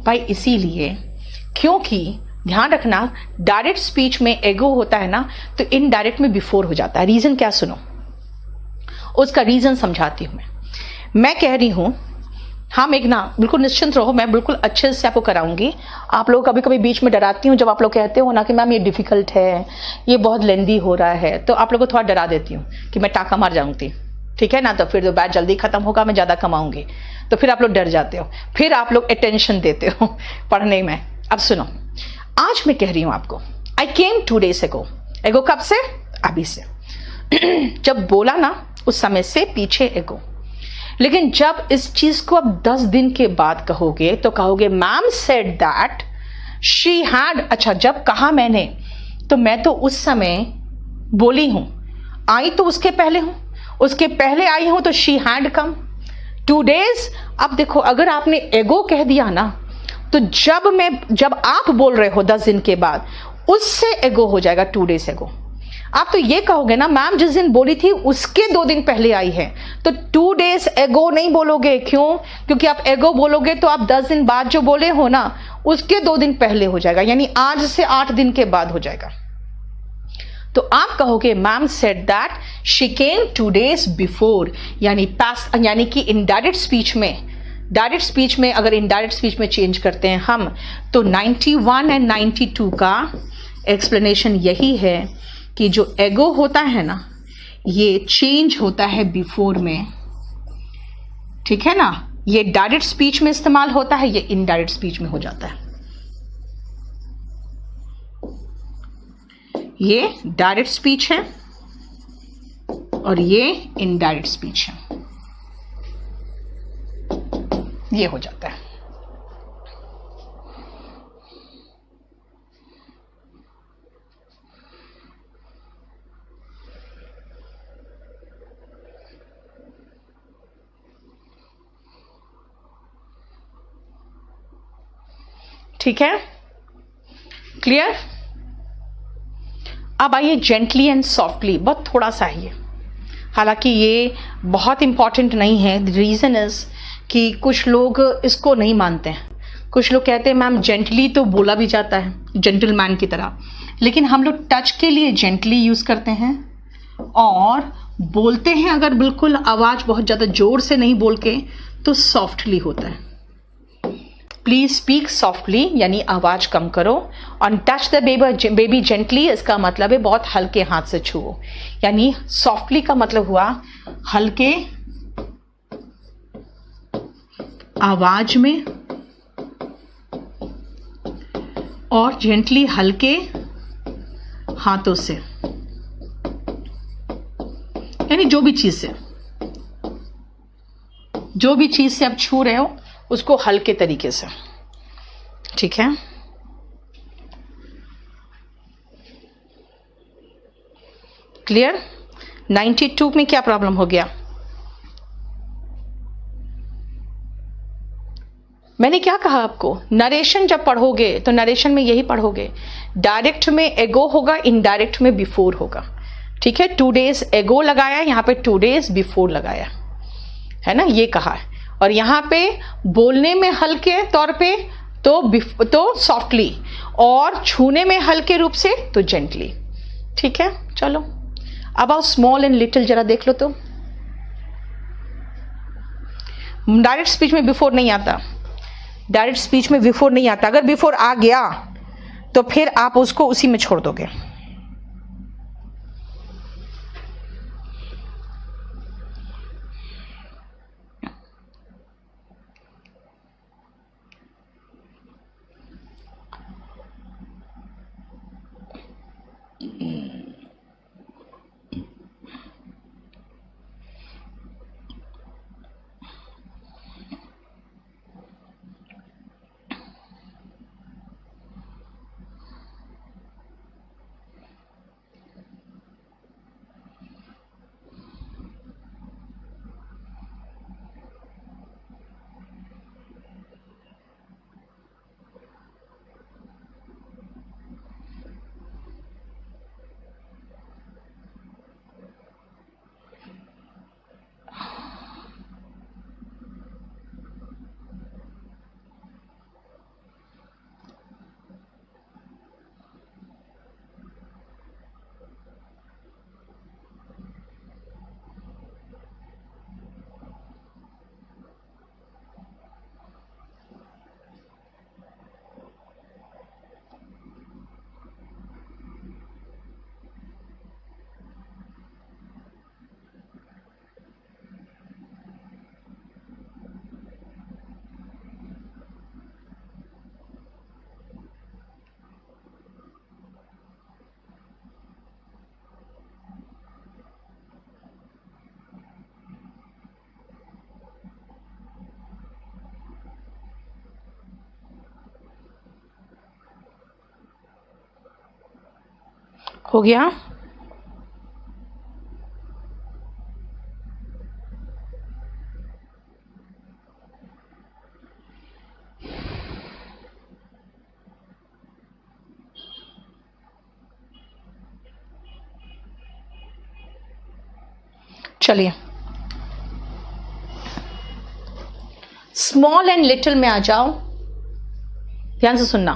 भाई इसीलिए, क्योंकि ध्यान रखना डायरेक्ट स्पीच में एगो होता है ना, तो इनडायरेक्ट में बिफोर हो जाता है। रीजन क्या, सुनो, उसका रीजन समझाती हूं मैं कह रही हूं, हाँ मेघना बिल्कुल निश्चिंत रहो, मैं बिल्कुल अच्छे से आपको कराऊंगी। आप लोग कभी कभी बीच में डराती हूँ, जब आप लोग कहते हो ना कि मैम ये डिफिकल्ट है, ये बहुत लेंदी हो रहा है, तो आप लोग को थोड़ा डरा देती हूँ कि मैं टाका मार जाऊंगी, ठीक है ना, तो फिर बैच जल्दी खत्म होगा, मैं ज्यादा कमाऊंगी, तो फिर आप लोग डर जाते हो, फिर आप लोग अटेंशन देते हो पढ़ने में। अब सुनो, आज मैं कह रही हूं आपको, आई केम 2 days ago। एगो कब से? अभी से जब बोला ना उस समय से पीछे एगो। लेकिन जब इस चीज को अब 10 दिन के बाद कहोगे तो कहोगे ma'am said that she had. अच्छा, जब कहा मैंने, तो मैं तो उस समय बोली हूं, आई तो उसके पहले हूं, उसके पहले आई हूं तो शी हैड कम 2 days। अब देखो, अगर आपने एगो कह दिया ना, तो जब आप बोल रहे हो 10 दिन के बाद, उससे एगो हो जाएगा 2 days एगो। आप तो ये कहोगे ना मैम जिस दिन बोली थी उसके 2 दिन पहले आई है, तो 2 days एगो नहीं बोलोगे। क्यों? क्योंकि आप एगो बोलोगे तो आप 10 दिन बाद जो बोले हो ना, उसके 2 दिन पहले हो जाएगा, यानी आज से 8 दिन के बाद हो जाएगा। तो आप कहोगे ma'am said that she came 2 days before, यानी पास्ट, यानी कि इनडायरेक्ट स्पीच में, डायरेक्ट स्पीच में अगर इनडायरेक्ट स्पीच में चेंज करते हैं हम, तो 91 एंड 92 का एक्सप्लेनेशन यही है कि जो एगो होता है ना, ये चेंज होता है बिफोर में, ठीक है ना। ये डायरेक्ट स्पीच में इस्तेमाल होता है, ये इनडायरेक्ट स्पीच में हो जाता है। ये डायरेक्ट स्पीच है और ये इनडायरेक्ट स्पीच है, ये हो जाता है। ठीक है, क्लियर? अब आइए जेंटली एंड सॉफ्टली, बहुत थोड़ा सा है ये, हालांकि ये बहुत इंपॉर्टेंट नहीं है। रीजन इज कि कुछ लोग इसको नहीं मानते हैं। कुछ लोग कहते हैं मैम जेंटली तो बोला भी जाता है जेंटलमैन की तरह, लेकिन हम लोग टच के लिए जेंटली यूज करते हैं, और बोलते हैं अगर बिल्कुल आवाज बहुत ज्यादा जोर से नहीं बोल के, तो सॉफ्टली होता है। प्लीज स्पीक सॉफ्टली, यानी आवाज कम करो। और टच द बेबी जेंटली, इसका मतलब है बहुत हल्के हाथ से छुओ। यानी सॉफ्टली का मतलब हुआ हल्के आवाज में, और जेंटली हल्के हाथों से, यानी जो भी चीज से आप छू रहे हो उसको हल्के तरीके से, ठीक है। क्लियर? 92 में क्या प्रॉब्लम हो गया? मैंने क्या कहा आपको, नरेशन जब पढ़ोगे तो नरेशन में यही पढ़ोगे, डायरेक्ट में एगो होगा, इनडायरेक्ट में बिफोर होगा, ठीक है। 2 days एगो लगाया, यहां पे 2 days बिफोर लगाया है ना, ये कहा है। और यहां पे बोलने में हल्के तौर पे तो सॉफ्टली, और छूने में हल्के रूप से तो जेंटली, ठीक है। चलो अब आओ स्मॉल एंड लिटिल जरा देख लो। तो डायरेक्ट स्पीच में बिफोर नहीं आता, डायरेक्ट स्पीच में बिफोर नहीं आता। अगर बिफोर आ गया तो फिर आप उसको उसी में छोड़ दोगे। हो गया? चलिए स्मॉल एंड लिटिल में आ जाओ, ध्यान से सुनना।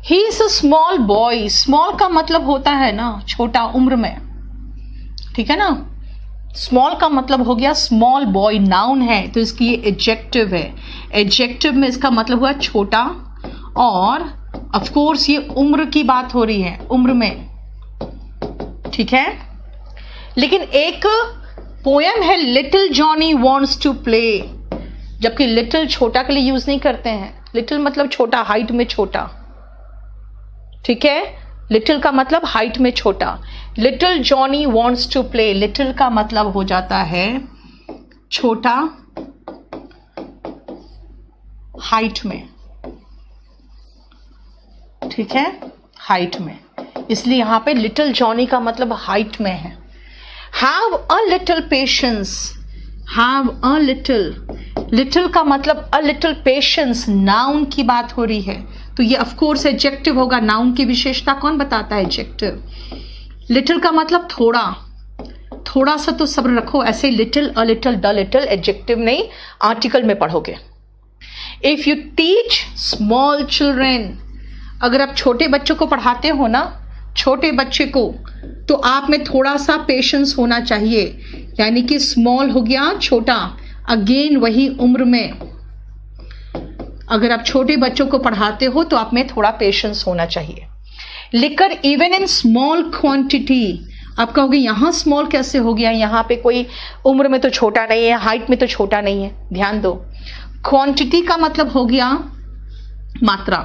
He is a small boy. Small का मतलब होता है ना छोटा, उम्र में, ठीक है ना। स्मॉल का मतलब हो गया स्मॉल बॉय, नाउन है तो इसकी ये एडजेक्टिव है। एडजेक्टिव में इसका मतलब हुआ छोटा, और ऑफ कोर्स ये उम्र की बात हो रही है, उम्र में, ठीक है। लेकिन एक पोयम है little Johnny wants to play, जबकि लिटिल छोटा के लिए यूज नहीं करते हैं। लिटिल मतलब छोटा, हाइट में छोटा, ठीक है। लिटिल का मतलब हाइट में छोटा। Little Johnny wants to play, little का मतलब हो जाता है छोटा, हाइट में, ठीक है, हाइट में। इसलिए यहां पे लिटिल जॉनी का मतलब हाइट में है। Have a little patience, have a little, little का मतलब अ लिटिल पेशेंस, नाउन की बात हो रही है तो ये ऑफ कोर्स एडजेक्टिव होगा। नाउन की विशेषता कौन बताता है? एडजेक्टिव। लिटिल का मतलब थोड़ा, थोड़ा सा तो सब्र रखो, ऐसे little, a little, the little, adjective नहीं, आर्टिकल में पढ़ोगे। If you teach small children, अगर आप छोटे बच्चों को पढ़ाते हो ना, छोटे बच्चे को, तो आप में थोड़ा सा पेशेंस होना चाहिए। यानी कि स्मॉल हो गया छोटा, अगेन वही उम्र में। अगर आप छोटे बच्चों को पढ़ाते हो तो आप में थोड़ा पेशेंस होना चाहिए। Liquor even in small quantity, आप कहोगे यहां स्मॉल कैसे हो गया? यहां पे कोई उम्र में तो छोटा नहीं है, हाइट में तो छोटा नहीं है। ध्यान दो, क्वांटिटी का मतलब हो गया मात्रा,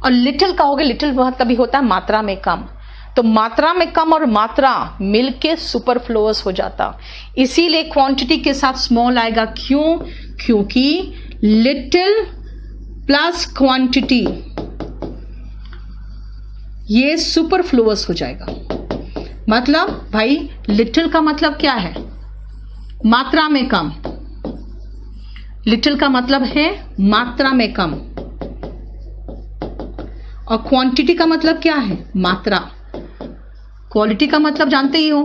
और लिटिल कहोगे, लिटिल मतलब भी होता है मात्रा में कम। तो मात्रा में कम और मात्रा मिलके सुपरफ्लुअस हो जाता, इसीलिए क्वांटिटी के साथ स्मॉल आएगा। क्यों? क्योंकि लिटिल प्लस क्वांटिटी ये सुपरफ्लुअस हो जाएगा। मतलब भाई लिटिल का मतलब क्या है? मात्रा में कम। लिटिल का मतलब है मात्रा में कम, और क्वांटिटी का मतलब क्या है? मात्रा। क्वालिटी का मतलब जानते ही हो,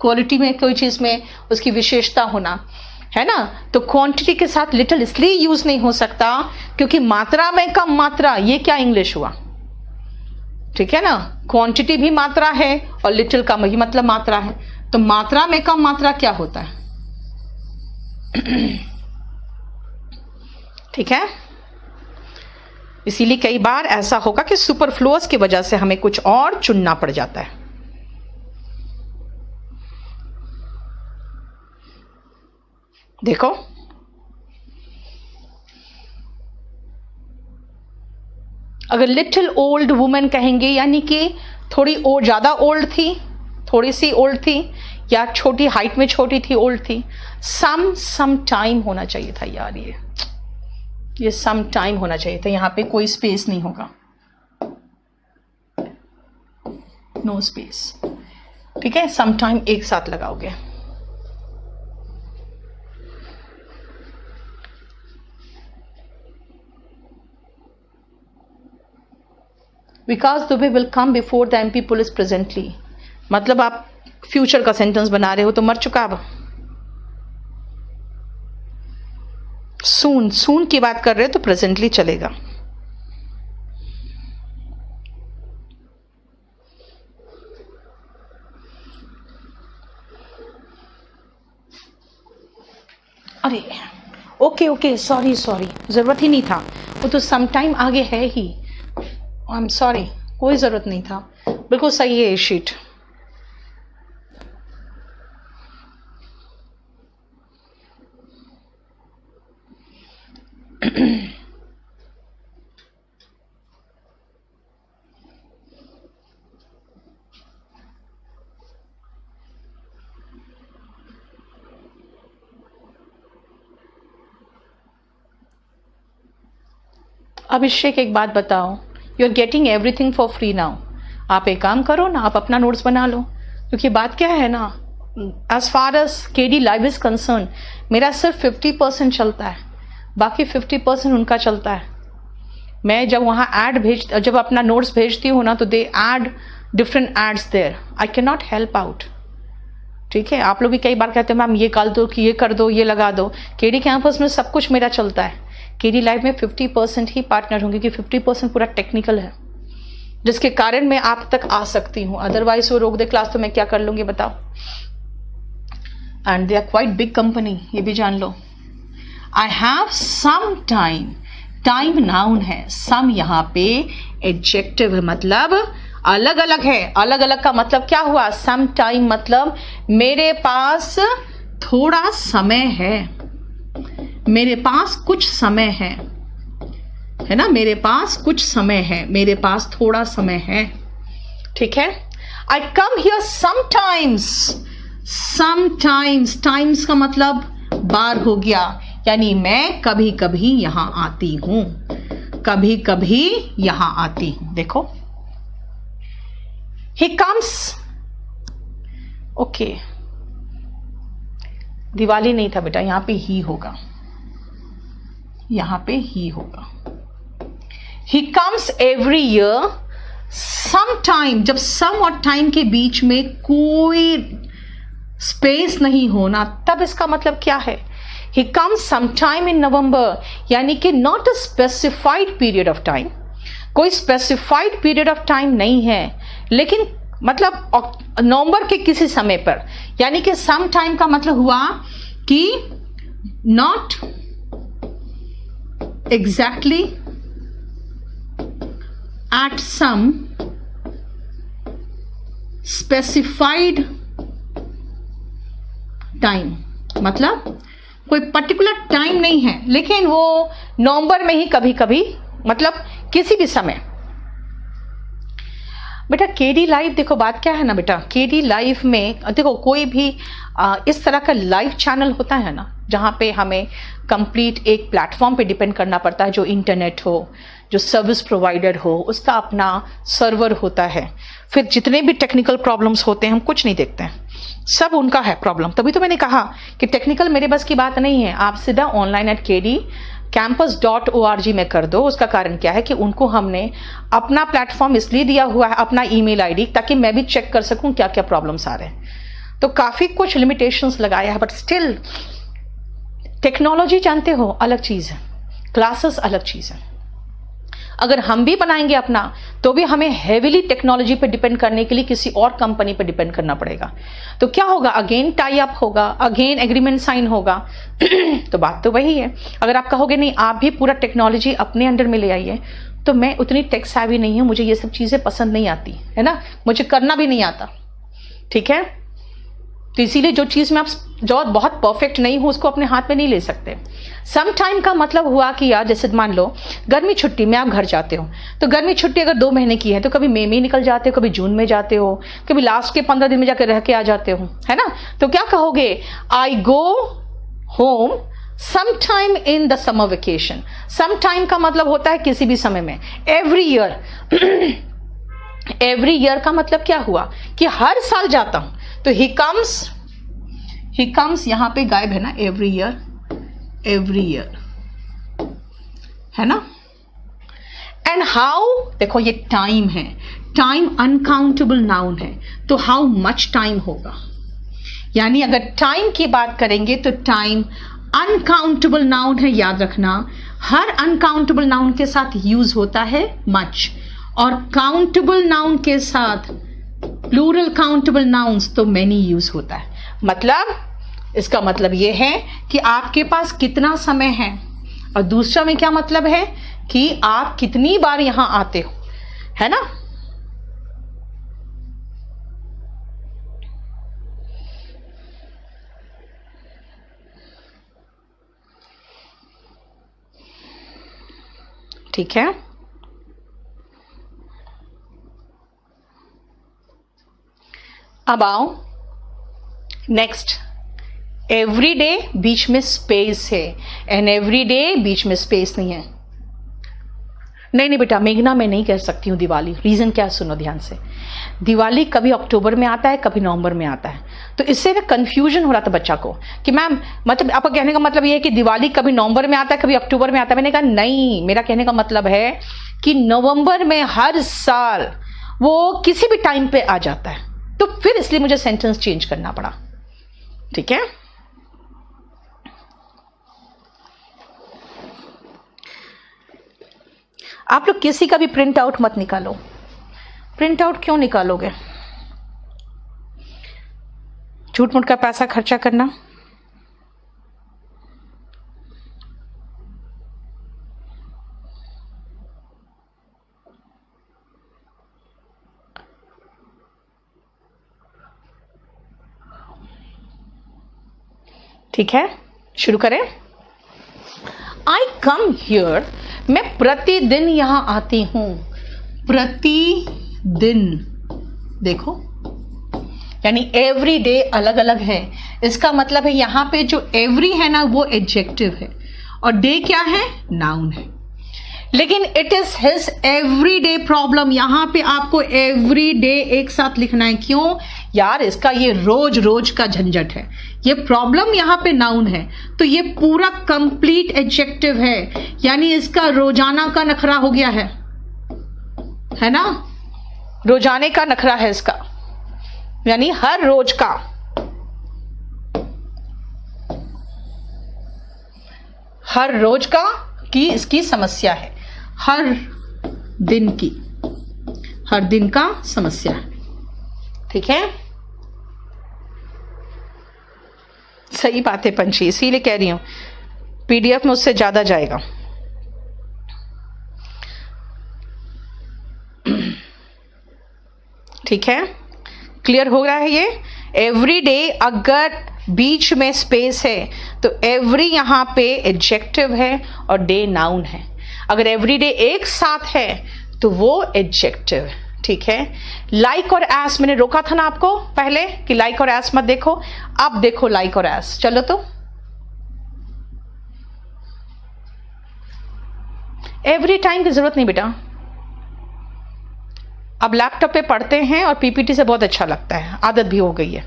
क्वालिटी में कोई चीज में उसकी विशेषता होना, है ना। तो क्वांटिटी के साथ लिटिल इसलिए यूज नहीं हो सकता क्योंकि मात्रा में कम, मात्रा, ये क्या इंग्लिश हुआ? ठीक है ना, क्वांटिटी भी मात्रा है और लिटिल का भी मतलब मात्रा है। तो मात्रा में कम मात्रा क्या होता है? ठीक है, इसीलिए कई बार ऐसा होगा कि सुपरफ्लुअस की वजह से हमें कुछ और चुनना पड़ जाता है। देखो, अगर लिटिल ओल्ड वुमेन कहेंगे यानी कि थोड़ी और ज्यादा ओल्ड थी, थोड़ी सी ओल्ड थी, या छोटी हाइट में छोटी थी, ओल्ड थी। सम टाइम होना चाहिए था यार, ये सम टाइम होना चाहिए था, यहां पे कोई स्पेस नहीं होगा, नो स्पेस। ठीक है, सम टाइम एक साथ लगाओगे। Vikas Dubey will come before the MP police presently, मतलब आप फ्यूचर का सेंटेंस बना रहे हो तो मर चुका अब। सून, सून की बात कर रहे हो तो प्रेजेंटली चलेगा। अरे ओके ओके, सॉरी सॉरी, जरूरत ही नहीं था, वो तो सम टाइम आगे है ही। आई एम सॉरी, कोई जरूरत नहीं था, बिल्कुल सही है ये शीट। अभिषेक एक बात बताओ, you are getting everything for free now. आप एक काम करो ना, आप अपना नोट्स बना लो, क्योंकि बात क्या है ना, as far as KD live is concerned, मेरा सिर्फ 50% चलता है, बाकी 50% उनका चलता है। मैं जब वहाँ जब अपना नोट्स भेजती हूँ ना, तो they add different ads there, I can not help out. ठीक है, आप लोग भी कई बार कहते हैं मैम ये कर दो, कि ये कर दो, ये लगा दो। केडी कैंपस में सब कुछ मेरा चलता है, केडी लाइव में 50% ही पार्टनर होंगे, कि 50% पूरा टेक्निकल है, जिसके कारण मैं आप तक आ सकती हूँ। अदरवाइज वो रोक दे क्लास तो मैं क्या कर लूंगी बताओ। And they are quite big company, ये भी जान लो। I have some time, time known है, सम यहाँ पे एडजेक्टिव है, मतलब अलग अलग है। अलग अलग का मतलब क्या हुआ, सम टाइम मतलब मेरे पास थोड़ा समय है, मेरे पास कुछ समय है ना, मेरे पास कुछ समय है, मेरे पास थोड़ा समय है। ठीक है, I come here sometimes, sometimes, times का मतलब बार हो गया, यानी मैं कभी कभी यहां आती हूं, कभी कभी यहां आती हूं। देखो, he comes, ओके, दिवाली नहीं था बेटा, यहां पे ही होगा, यहां पे ही होगा। he comes every year, sometime, जब सम और टाइम के बीच में कोई स्पेस नहीं होना, तब इसका मतलब क्या है, he comes sometime in November, यानी कि not a specified period of time, कोई स्पेसिफाइड पीरियड ऑफ टाइम नहीं है, लेकिन मतलब नवंबर के किसी समय पर, यानी कि सम टाइम का मतलब हुआ कि not exactly at some specified time, मतलब कोई पर्टिकुलर टाइम नहीं है, लेकिन वो नवंबर में ही कभी कभी, मतलब किसी भी समय। बेटा केडी लाइव, देखो बात क्या है ना बेटा, केडी लाइव में देखो कोई भी इस तरह का लाइव चैनल होता है ना, जहां पे हमें कंप्लीट एक प्लेटफॉर्म पे डिपेंड करना पड़ता है, जो इंटरनेट हो, जो सर्विस प्रोवाइडर हो, उसका अपना सर्वर होता है, फिर जितने भी टेक्निकल प्रॉब्लम्स होते हैं हम कुछ नहीं देखते हैं, सब उनका है प्रॉब्लम। तभी तो मैंने कहा कि टेक्निकल मेरे बस की बात नहीं है, आप सीधा online@kdcampus.org में कर दो। उसका कारण क्या है कि उनको हमने अपना प्लेटफॉर्म इसलिए दिया हुआ है, अपना ईमेल आईडी, ताकि मैं भी चेक कर सकूं क्या क्या प्रॉब्लम्स आ रहे हैं। तो काफी कुछ लिमिटेशंस लगाया है, बट स्टिल टेक्नोलॉजी जानते हो अलग चीज है, क्लासेस अलग चीज है। अगर हम भी बनाएंगे अपना, तो भी हमें हेवीली टेक्नोलॉजी पे डिपेंड करने के लिए किसी और कंपनी पे डिपेंड करना पड़ेगा। तो क्या होगा, अगेन टाई अप होगा, अगेन एग्रीमेंट साइन होगा। तो बात तो वही है। अगर आप कहोगे नहीं आप भी पूरा टेक्नोलॉजी अपने अंडर में ले आइए, तो मैं उतनी टेक सेवी नहीं हूं, मुझे ये सब चीजें पसंद नहीं आती है ना, मुझे करना भी नहीं आता। ठीक है, तो इसीलिए जो चीज में आप जो बहुत परफेक्ट नहीं हो उसको अपने हाथ में नहीं ले सकते। सम टाइम का मतलब हुआ कि यार जैसे मान लो गर्मी छुट्टी में आप घर जाते हो, तो गर्मी छुट्टी अगर 2 महीने की है तो कभी मई में निकल जाते हो, कभी जून में जाते हो, कभी लास्ट के 15 दिन में जाकर रह के आ जाते हो, है ना। तो क्या कहोगे, I go home some time in the summer vacation. Some time का मतलब होता है किसी भी समय में, एवरी ईयर। एवरी ईयर का मतलब क्या हुआ कि हर साल जाता हूं। तो ही कम्स यहां पे गायब है ना, एवरी ईयर है ना। एंड हाउ, देखो ये टाइम है, टाइम अनकाउंटेबल नाउन है, तो हाउ मच टाइम होगा, यानी अगर टाइम की बात करेंगे तो टाइम अनकाउंटेबल नाउन है, याद रखना। हर अनकाउंटेबल नाउन के साथ यूज होता है मच, और काउंटेबल नाउन के साथ प्लूरल काउंटेबल नाउन्स तो मेनी यूज होता है। मतलब इसका मतलब यह है कि आपके पास कितना समय है, और दूसरा में क्या मतलब है कि आप कितनी बार यहां आते हो, है ना। ठीक है, अब आओ नेक्स्ट। एवरी डे बीच में स्पेस है, एंड एवरी डे बीच में स्पेस नहीं है। नहीं नहीं बेटा, मेघना मैं नहीं कह सकती हूँ दिवाली। रीजन क्या है सुनो ध्यान से। दिवाली कभी अक्टूबर में आता है, कभी नवंबर में आता है, तो इससे ना कंफ्यूजन हो रहा था बच्चा को कि मैम मतलब आपका कहने का मतलब ये है कि दिवाली कभी नवंबर में आता है, कभी अक्टूबर में आता है। मैंने कहा नहीं, मेरा कहने का मतलब है कि नवंबर में हर साल वो किसी भी टाइम पे आ जाता है, तो फिर इसलिए मुझे सेंटेंस चेंज करना पड़ा। ठीक है, आप लोग किसी का भी प्रिंट आउट मत निकालो। प्रिंट आउट क्यों निकालोगे? झूठ मूठ का पैसा खर्चा करना। ठीक है, शुरू करें। आई कम हियर, मैं प्रतिदिन यहां आती हूं। प्रतिदिन, देखो यानी एवरी डे अलग अलग है। इसका मतलब है यहां पे जो एवरी है ना वो एडजेक्टिव है और डे क्या है? नाउन है। लेकिन it is his every day problem. यहां पे आपको एवरी डे एक साथ लिखना है। क्यों यार? इसका ये रोज रोज का झंझट है। ये प्रॉब्लम यहां पे नाउन है, तो ये पूरा कंप्लीट एडजेक्टिव है, यानी इसका रोजाना का नखरा हो गया है ना? रोजाने का नखरा है इसका, यानी हर रोज का। हर रोज का की इसकी समस्या है, हर दिन की, हर दिन का समस्या है। ठीक है, सही बात है पंछी, इसीलिए कह रही हूं पीडीएफ में उससे ज्यादा जाएगा। ठीक है, क्लियर हो रहा है ये? एवरी डे अगर बीच में स्पेस है तो एवरी यहां पे एडजेक्टिव है और डे नाउन है। अगर एवरी डे एक साथ है तो वो एडजेक्टिव है। ठीक है, लाइक और एस मैंने रोका था ना आपको पहले कि लाइक और एस मत देखो, अब देखो लाइक और एस। चलो तो एवरी टाइम की जरूरत नहीं बेटा। अब लैपटॉप पे पढ़ते हैं और पीपीटी से बहुत अच्छा लगता है, आदत भी हो गई है।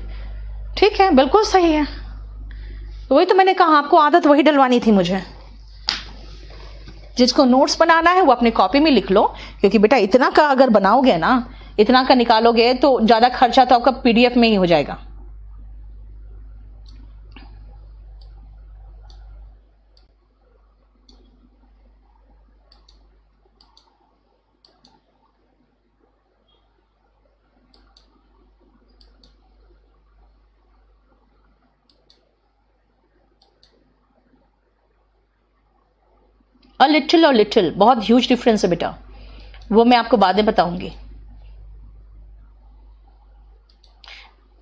ठीक है, बिल्कुल सही है, वही तो मैंने कहा आपको आदत वही डलवानी थी मुझे। जिसको नोट्स बनाना है वो अपनी कॉपी में लिख लो, क्योंकि बेटा इतना का अगर बनाओगे ना, इतना का निकालोगे तो ज्यादा खर्चा तो आपका पीडीएफ में ही हो जाएगा। अ लिटिल और लिटिल बहुत ह्यूज डिफरेंस है बेटा, वो मैं आपको बाद में बताऊंगी।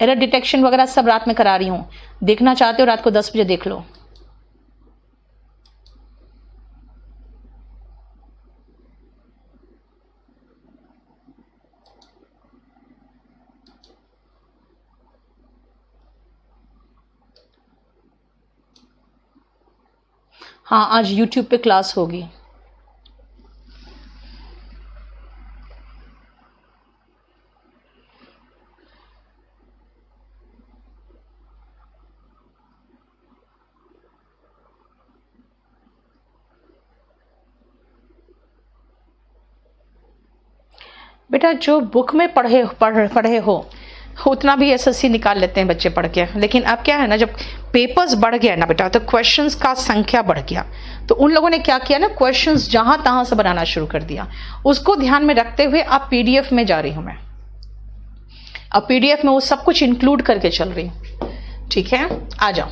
एरर डिटेक्शन वगैरह सब रात में करा रही हूं, देखना चाहते हो रात को 10 बजे देख लो। हाँ, आज YouTube पे क्लास होगी। बेटा जो बुक में पढ़े हो उतना भी एसएससी निकाल लेते हैं बच्चे पढ़ के, लेकिन अब क्या है ना, जब पेपर्स बढ़ गया ना बेटा, तो क्वेश्चंस का संख्या बढ़ गया, तो उन लोगों ने क्या किया ना, क्वेश्चंस जहां तहां से बनाना शुरू कर दिया। उसको ध्यान में रखते हुए अब पीडीएफ में जा रही हूं मैं, अब पीडीएफ में वो सब कुछ इंक्लूड करके चल रही हूं। ठीक है, आ जाओ।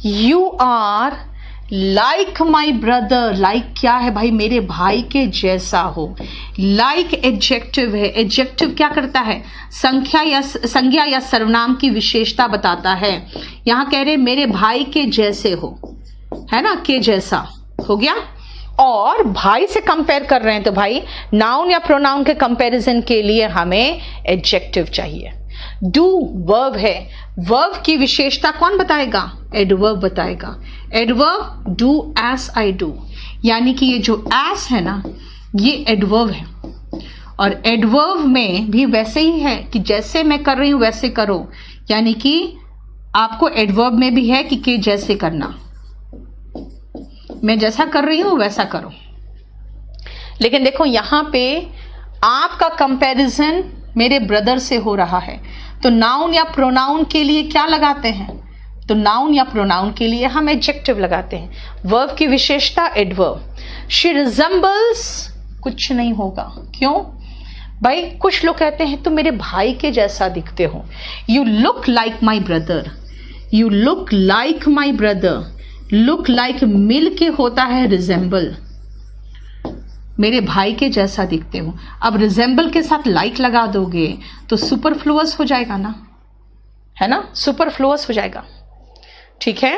You are like my brother. Like क्या है भाई? मेरे भाई के जैसा हो। लाइक एडजेक्टिव है। एडजेक्टिव क्या करता है? संज्ञा या सर्वनाम की विशेषता बताता है। यहां कह रहे मेरे भाई के जैसे हो, है ना, के जैसा हो गया। और भाई से कंपेयर कर रहे हैं तो भाई नाउन या प्रोनाउन के कंपैरिजन के लिए हमें एडजेक्टिव चाहिए। डू वर्ब है, वर्ब की विशेषता कौन बताएगा? एडवर्ब बताएगा। Adverb do S I do, यानी कि ये जो एस है ना, ये एडवर्ब है, और एडवर्ब में भी वैसे ही है कि जैसे मैं कर रही हूं वैसे करो, यानी कि आपको एडवर्ब में भी है कि जैसे करना, मैं जैसा कर रही हूं वैसा करो। लेकिन देखो यहां पे आपका कंपैरिजन मेरे ब्रदर से हो रहा है, तो नाउन या प्रोनाउन के लिए क्या लगाते हैं? तो नाउन या प्रोनाउन के लिए हम एडजेक्टिव लगाते हैं। वर्ब की विशेषता एडवर्ब। शी रिजेंबल्स, कुछ नहीं होगा। क्यों भाई? कुछ लोग कहते हैं तुम मेरे भाई के जैसा दिखते हो। You look like my brother, you look like my brother. Look like मिल के होता है रिजेंबल, मेरे भाई के जैसा दिखते हो। अब रिजेंबल के साथ लाइक लगा दोगे तो सुपरफ्लुअस हो जाएगा ना, है ना? सुपरफ्लुअस हो जाएगा। ठीक है,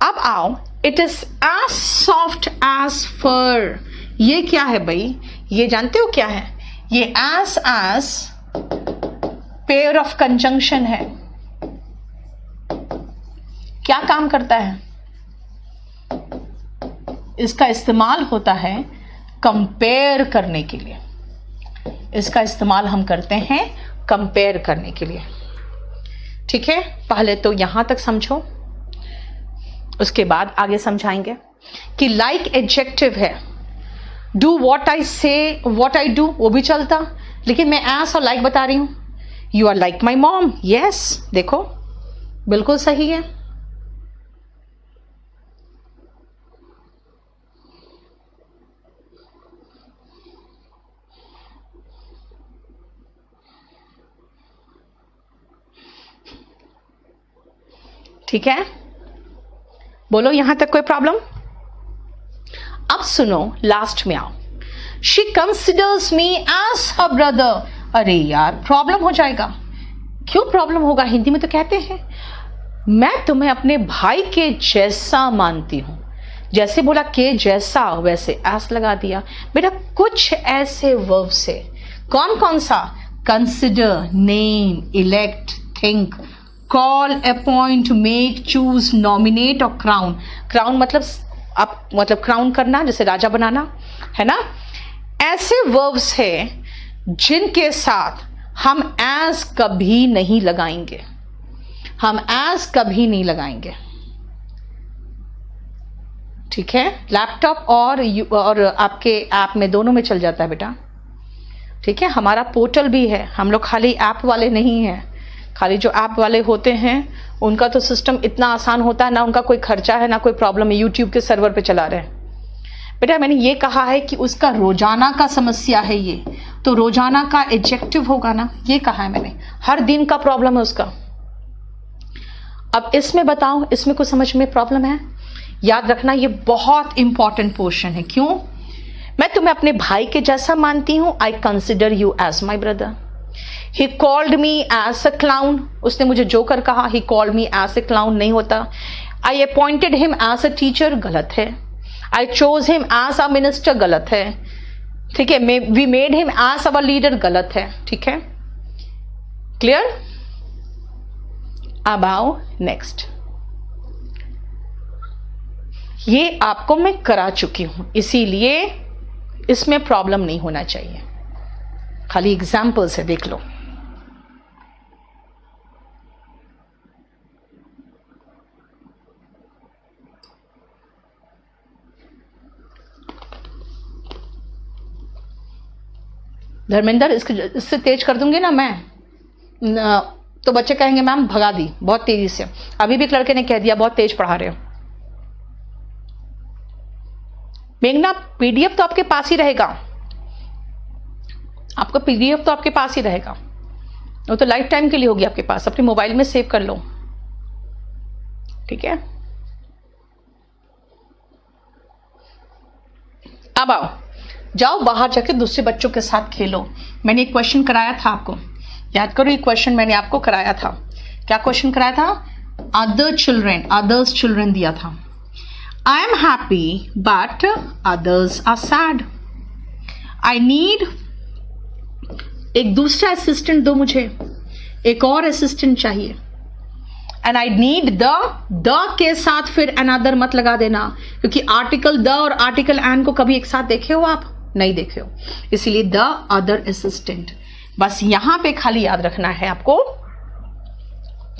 अब आओ, it is as soft as fur. ये क्या है भाई? ये जानते हो क्या है? ये एज पेयर ऑफ कंजंक्शन है। क्या काम करता है? इसका इस्तेमाल होता है कंपेयर करने के लिए। इसका इस्तेमाल हम करते हैं कंपेयर करने के लिए। ठीक है, पहले तो यहां तक समझो, उसके बाद आगे समझाएंगे कि लाइक एडजेक्टिव है। डू व्हाट आई से, व्हाट आई डू, वो भी चलता, लेकिन मैं एस और लाइक बता रही हूं। You are like my mom, yes, देखो बिल्कुल सही है। ठीक है, बोलो यहां तक कोई प्रॉब्लम? अब सुनो, लास्ट में आओ। She considers me as her brother. अरे यार, प्रॉब्लम हो जाएगा। क्यों प्रॉब्लम होगा? हिंदी में तो कहते हैं मैं तुम्हें अपने भाई के जैसा मानती हूं। जैसे बोला के जैसा, वैसे एस लगा दिया। बेटा कुछ ऐसे वर्ब से, कौन कौन सा? Consider, name, elect, think, call, appoint, make, choose, nominate और क्राउन। क्राउन मतलब क्राउन करना, जैसे राजा बनाना, है ना? ऐसे वर्ब्स है जिनके साथ हम एज कभी नहीं लगाएंगे, हम एज कभी नहीं लगाएंगे। ठीक है, लैपटॉप और आपके ऐप में, दोनों में चल जाता है बेटा। ठीक है, हमारा पोर्टल भी है, हम लोग खाली ऐप वाले नहीं हैं। खाली जो ऐप वाले होते हैं उनका तो सिस्टम इतना आसान होता है ना, उनका कोई खर्चा है ना कोई प्रॉब्लम है, यूट्यूब के सर्वर पे चला रहे हैं। बेटा मैंने ये कहा है कि उसका रोजाना का समस्या है ये, तो रोजाना का एडजेक्टिव होगा ना, ये कहा है मैंने। हर दिन का प्रॉब्लम है उसका। अब इसमें बताओ, इसमें कुछ समझ में प्रॉब्लम है? याद रखना ये बहुत इंपॉर्टेंट पोर्शन है। क्यों? मैं तुम्हें अपने भाई के जैसा मानती हूं। I consider you as my brother. He called me as a clown. उसने मुझे जोकर कहा। He called me as a clown नहीं होता। I appointed him as a teacher, गलत है। I chose him as a minister, गलत है। ठीक है, we made him as our leader, गलत है। ठीक है, क्लियर? अब आओ नेक्स्ट। ये आपको मैं करा चुकी हूं, इसीलिए इसमें प्रॉब्लम नहीं होना चाहिए। खाली एग्जाम्पल्स है, देख लो। धर्मेंद्र, इससे तेज कर दूंगी ना मैं, तो बच्चे कहेंगे मैम भगा दी बहुत तेजी से। अभी भी एक लड़के ने कह दिया बहुत तेज पढ़ा रहे हो। मेघना, पीडीएफ तो आपके पास ही रहेगा, आपका पीडीएफ तो आपके पास ही रहेगा, वो तो लाइफ टाइम के लिए होगी आपके पास, अपने मोबाइल में सेव कर लो। ठीक है, अब आओ, जाओ बाहर जाके दूसरे बच्चों के साथ खेलो। मैंने एक क्वेश्चन कराया था आपको, याद करो ये क्वेश्चन मैंने आपको कराया था। क्या क्वेश्चन कराया था? अदर्स चिल्ड्रन दिया था। I am happy but others are sad. I need, एक दूसरा असिस्टेंट दो मुझे, एक और असिस्टेंट चाहिए। एंड आई नीड द के साथ फिर अनदर मत लगा देना, क्योंकि आर्टिकल द और आर्टिकल एन को कभी एक साथ देखे हो आप? नहीं देखे हो, इसीलिए द अदर असिस्टेंट। बस यहां पे खाली याद रखना है आपको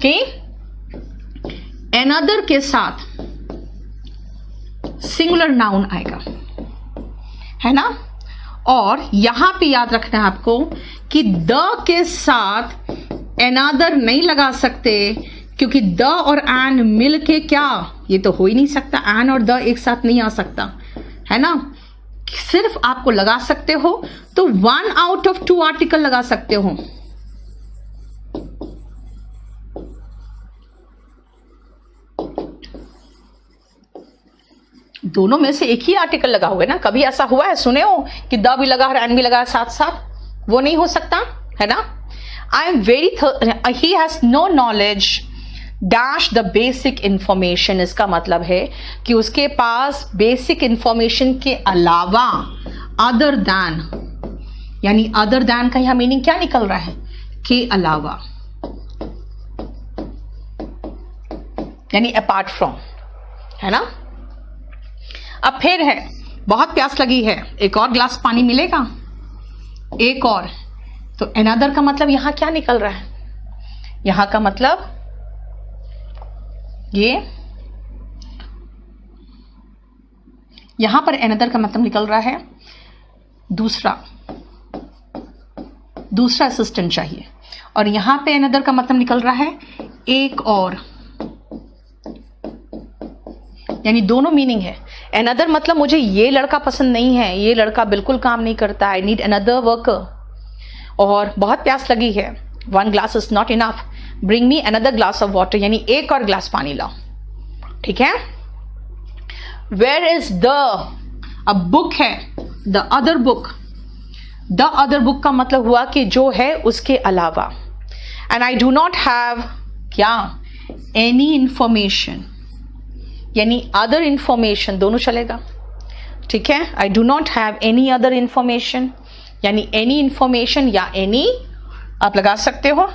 कि अनदर के साथ सिंगुलर नाउन आएगा, है ना। और यहां पे याद रखना है आपको कि द के साथ अनदर नहीं लगा सकते, क्योंकि द और एन मिल के क्या, ये तो हो ही नहीं सकता, एन और द एक साथ नहीं आ सकता, है ना। सिर्फ आपको लगा सकते हो तो 1 आउट ऑफ 2 आर्टिकल लगा सकते हो। दोनों में से एक ही आर्टिकल लगा हुआ है ना। कभी ऐसा हुआ है, सुने हो कि द भी लगा और एन भी लगा साथ साथ? वो नहीं हो सकता, है ना। I am very he has no knowledge dash the basic information. इसका मतलब है कि उसके पास बेसिक इंफॉर्मेशन के अलावा अदर दैन, यानी अदर दैन का यहां मीनिंग क्या निकल रहा है? के अलावा, यानी अपार्ट फ्रॉम, है ना। अब फिर है, बहुत प्यास लगी है, एक और ग्लास पानी मिलेगा? एक और, तो अनदर का मतलब यहां क्या निकल रहा है? यहां का मतलब ये, यहां पर अनदर का मतलब निकल रहा है दूसरा असिस्टेंट चाहिए, और यहां पे अनदर का मतलब निकल रहा है एक और, यानी दोनों मीनिंग है। अनदर मतलब मुझे ये लड़का पसंद नहीं है, ये लड़का बिल्कुल काम नहीं करता, आई नीड अनदर वर्कर। और बहुत प्यास लगी है, 1 glass is not enough, bring me another glass of water, यानी एक और ग्लास पानी लाओ, ठीक है। वेयर इज द, अब बुक है, the other book, the other book का मतलब हुआ कि जो है उसके अलावा। And I do not have क्या, एनी इंफॉर्मेशन, यानी अदर इंफॉर्मेशन, दोनों चलेगा, ठीक है। I do not have any other information, यानी एनी इंफॉर्मेशन या एनी आप लगा सकते हो।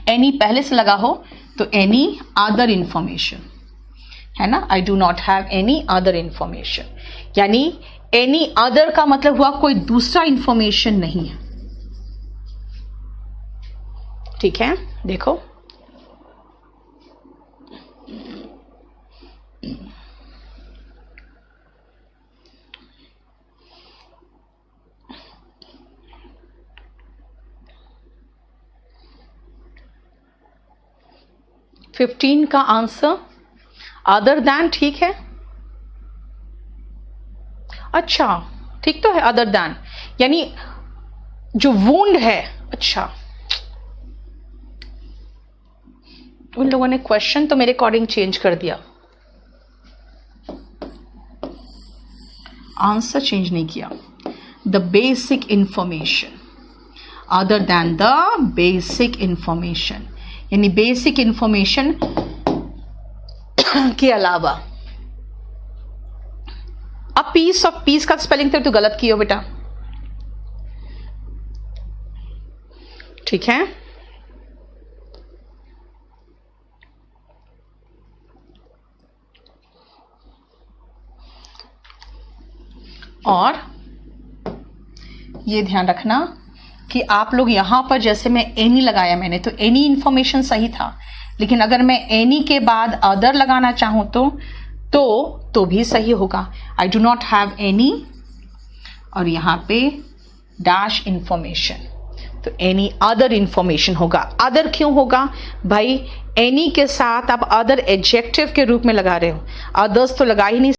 एनी पहले से लगा हो तो एनी अदर इंफॉर्मेशन, है ना। I do not have any other information, यानी एनी अदर का मतलब हुआ कोई दूसरा इंफॉर्मेशन नहीं है, ठीक है। देखो फिफ्टीन का आंसर अदर दैन, ठीक है। अच्छा, ठीक तो है, अदर दैन यानी जो वुंड है। अच्छा, उन लोगों ने क्वेश्चन तो मेरे अकॉर्डिंग चेंज कर दिया, आंसर चेंज नहीं किया। The basic information other than the basic information, यानी बेसिक इंफॉर्मेशन के अलावा। अब पीस ऑफ पीस का स्पेलिंग तो गलत किया बेटा, ठीक है। और ये ध्यान रखना कि आप लोग यहां पर, जैसे मैं एनी लगाया मैंने, तो एनी इंफॉर्मेशन सही था, लेकिन अगर मैं एनी के बाद अदर लगाना चाहूं तो भी सही होगा। I do not have any, और यहां पे डैश इंफॉर्मेशन, तो एनी अदर इंफॉर्मेशन होगा। अदर क्यों होगा भाई? एनी के साथ आप अदर एडजेक्टिव के रूप में लगा रहे हो, अदर्स तो लगा ही नहीं